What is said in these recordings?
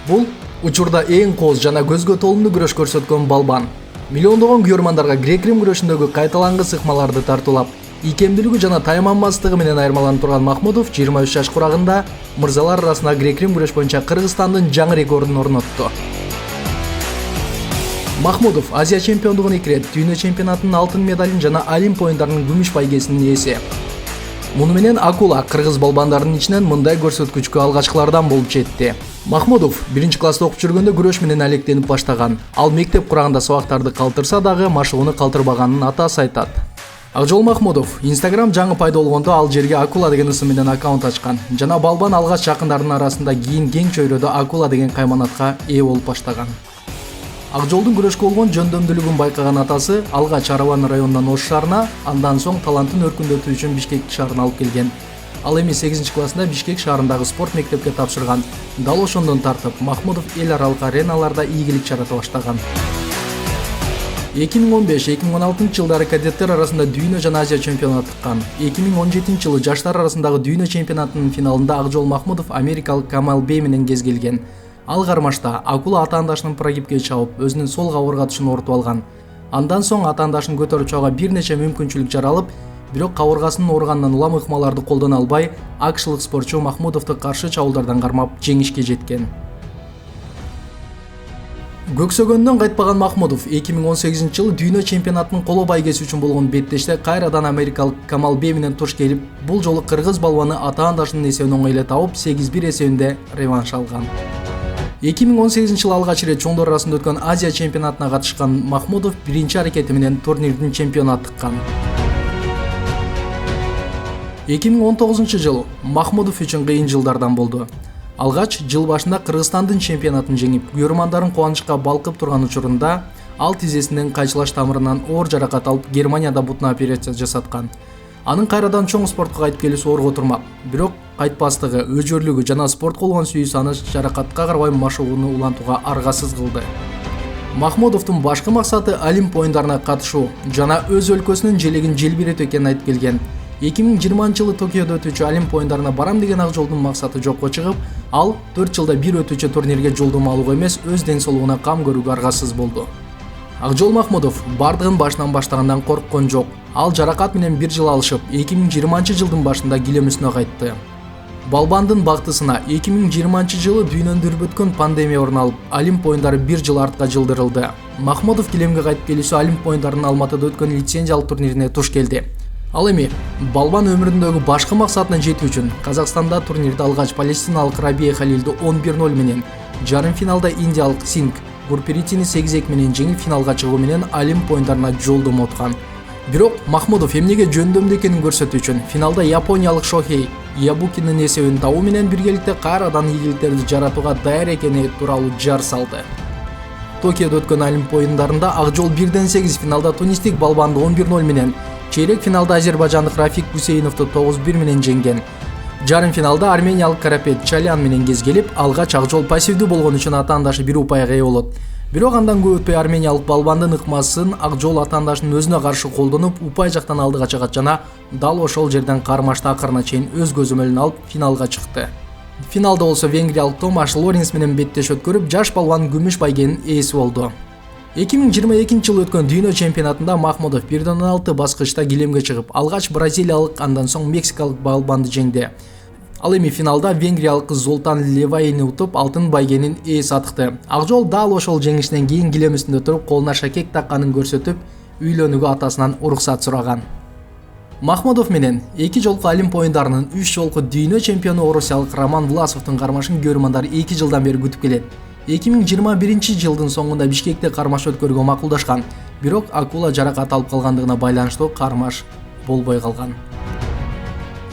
Бул учурда эң кооз жана көзгө толумдуу күрөш көрсөткөн балбан. Миллиондогон күйөрмандарга грек-рим күрөшүндөгү кайталангыс ыкмаларды тартуулап, ийкемдүүлүгү жана тайманбастыгы менен айырмаланып турган Махмудов 23 жаш курагында мырзалар арасында грек-рим күрөш боюнча Кыргызстандын жаңы рекордун орнотту. Махмудов Азия чемпиондугун 2 рет, дүйнө чемпионатынын алтын медалин жана Олимп оюндарынын күмүш байгесинин ээси. Муну менен Акула кыргыз балбандарынын ичинен мындай көрсөткүчкө алгачкылардан болуп жетти. Махмудов 1-класста окуп жүргөндө күрөш менен алектенип баштаган. Ал мектеп курагында сабактарды калтырса дагы машыгууну калтырбаганын атасы айтат. Акжол Махмудов Instagram жаңы пайда болгондо ал жерге Акула деген ысым менен аккаунт ачкан жана балбан алгач жакындарынын арасында кийин кең чөйрөдө Акула деген кайманатка ээ болуп баштаган. Акжолдун күрөшкө болгон жөндөмдүүлүгүн байкаган атасы алгач Араван районунан Ош шаарына, андан соң талантын өркүндөтүү үчүн Бишкек шаарына алып келген. Ал эми 8-классында Бишкек шаарындагы спорт мектепке тапшырган. Дал ошондон тартып Махмудов эл аралык ареналарда ийгилик чарата баштаган. 2015-2016 жылдары кадеттер арасында дүйнө жана Азия чемпионаты чыккан. 2017 жылы жаштар арасындагы дүйнө чемпионатынын финалында Акжол Махмудов америкалык Камал Бей менен кезгелген. Ал кармашта Акула атаандашынын прогибке чабып, өзүнүн сол кабырга тушун ортуп алган. Андан соң атаандашын көтөрүп чыгууга бир нече мүмкүнчүлүк жаралып, бирок кабыргасынын ооруганынан улам ыкмаларды колдоно албай, акшылык спортчу Махмудовду каршы чабуулдардан кармап жеңишке жеткен. Көксөгөндөн кайтпаган Махмудов 2018 жылы дүйнө чемпионатынын коло байгеси үчүн болгон беттеште кайрадан америкалык Камал Бей менен туш келип, бул жолу кыргыз балбаны атаандашынын эсебин оңой эле табып 8-1 эсебинде реванш алган. 2018 жылы алгач ирет чоңдор арасында өткөн Азия чемпионатына катышкан Махмудов биринчи аракети менен турнирдин чемпиону аттыккан. 2019 жыл Махмудов үчүн кыйын жылдардан болду. Алгач жыл башында Кыргызстандын чемпионатын жеңип, күйөрмандарын кубанычка балкып турган учурунда ал тизесинен кайчылаш тамырынан оор жаракат алып, Германияда бутуна операция жасаткан. Анын кайрадан чоң спортко кайтып келүүсү оорго турмак. Бирок кайтпастыгы, өжөрлүгү жана спортко болгон сүйүүсү аны жаракатка карабай машыгууну улантууга аргасыз кылды. Махмудовдун башкы максаты Олимп оюндарына катышуу жана өз өлкөсүнүн желегин желбиретүү экенин айтып келген. 2020 жылы Токиодо өтүүчү Олимп оюндарына барам деген Акжолдун максаты жокко чыгып, ал 4 жылда бир өтүүчү турнирге жолдомо алууга эмес, өз ден соолугуна кам көрүүгө аргасыз болду. Акжол Махмудов бардыгын башынан баштагандан корккон жок. Ал жаракат менен бир жыл алышып, 2020 жылдын башында килемүсүнө кайтты. Балбандын бактысына 2020 жылы дүйнөнү дүрбөткөн пандемия орун алып, Олимп оюндары бир жыл артка жылдырылды. Махмудов килемге кайтып келүүсү Олимп оюндарынын Алматыда өткөн лицензиялык турнирине туш келди. Ал эми балбан өмүрүндөгү башкы максатына жетүү үчүн Казакстанда турнирде алгач палестиналык Рабия Халилди 11-0 менен, жарым финалда индиялык Синг Гурпиритини 8-2 менен жеңип финалга чыгуу менен Олимп оюндарына жолдомо уткан. Бирок Махмудов эмнеге жөндөмдүү экенин көрсөтүү үчүн финалда япониялык Шохей Ябукинин эсебин табуу менен биргеликте кайрадан ийгиликтерди жаратууга даяр экени тууралуу жар салды. Токиодо өткөн Олимп оюндарында Акжол 1-8 финалда тунистик балбанды 11-0 менен, чейрек финалда азербайжандык Рафик Гусейновду 9-1 менен жеңген. Жарым финалда армениялык Карапет Чалян менен кезгелип, алгач Акжол пассивдүү болгон үчүн атаандашы бир упайга ээ болот. Бирок андан көп өтпөй армениялык балбандын ыкмасын Акжол атаандашынын өзүнө каршы колдонуп, упай жактан алдыга чыгат жана дал ошол жерден кармашты акырына чейин өз көзөмөлүнө алып финалга чыкты. Финалда болсо венгриялык Томаш Лоренс менен беттеш өткөрүп, жаш балбан күмүш байгенин ээси болду. 2022 жылы өткөн дүйнө чемпионатында Махмудов 1-6 баскычта килемге чыгып, алгач бразилиялык, андан соң мексикалык балбанды жеңди. Ал эми финалда венгриялык Золтан Левайни утуп, алтын байгенин ээси атыкты. Акжол дал ошол жеңишинен кийин килем үстүндө туруп, колуна шакек такканын көрсөтүп, үйлөнүүгө атасынан уруксат сураган. Махмудов менен 2 жолку Олимп оюндарынын 3 жолку дүйнө чемпиону орусиялык Роман Власовдун кармашын күйөрмандар 2 жылдан бери күтүп келет. 2021 жылдын соңунда Бишкекте кармаш өткөрүүгө макулдашкан, бирок Акула жаракат алып калгандыгына байланыштуу кармаш болбой калган.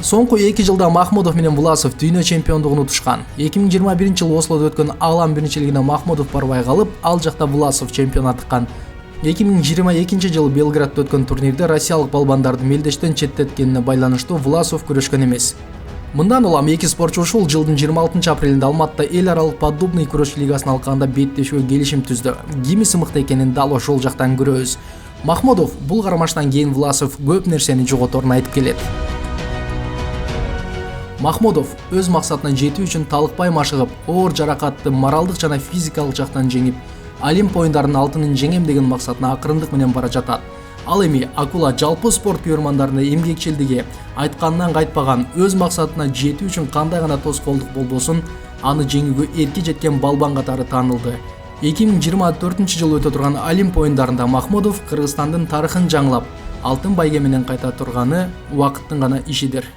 Соңку 2 жылда Махмудов менен Власов дүйнө чемпиондугун утушкан. 2021 жылы Ослодо өткөн Алам биринчилигине Махмудов барбай калып, ал жакта Власов чемпион аттыккан. 2022 жылы Белградта өткөн турнирде россиялык балбандарды мелдештен четтеткенине байланыштуу Власов күрөшкөн эмес. Мындан улам эки спортчу ушул жылдын 26 апрелинде Алматыда эл аралык поддубный күрөш лигасын алкагында беттешүүгө келишим түздү. Кимиси мыкты экенин дал ошол жактан көрөбүз. Махмудов бул кармаштан кийин Власов көп нерсени жоготорун айтып келет. Махмудов өз максатына жетүү үчүн талыкпай машыгып, оор жаракатты моралдык жана физикалык жактан жеңип, Олимп оюндарынын алтынын жеңем деген максатына акырындык менен бара жатат. Ал эми Акула жалпы спорт күйөрмандарына эмгекчилдиги, айтканынан кайтпаган, өз максатына жетүү үчүн кандай гана тоскоолдук болбосун, аны жеңүүгө эрки жеткен балбан катары таанылды. 2024-жылы өтө турган Олимп оюндарында Махмудов Кыргызстандын тарыхын жаңылап, алтын байге менен кайта турганы убакыттын гана ишидир.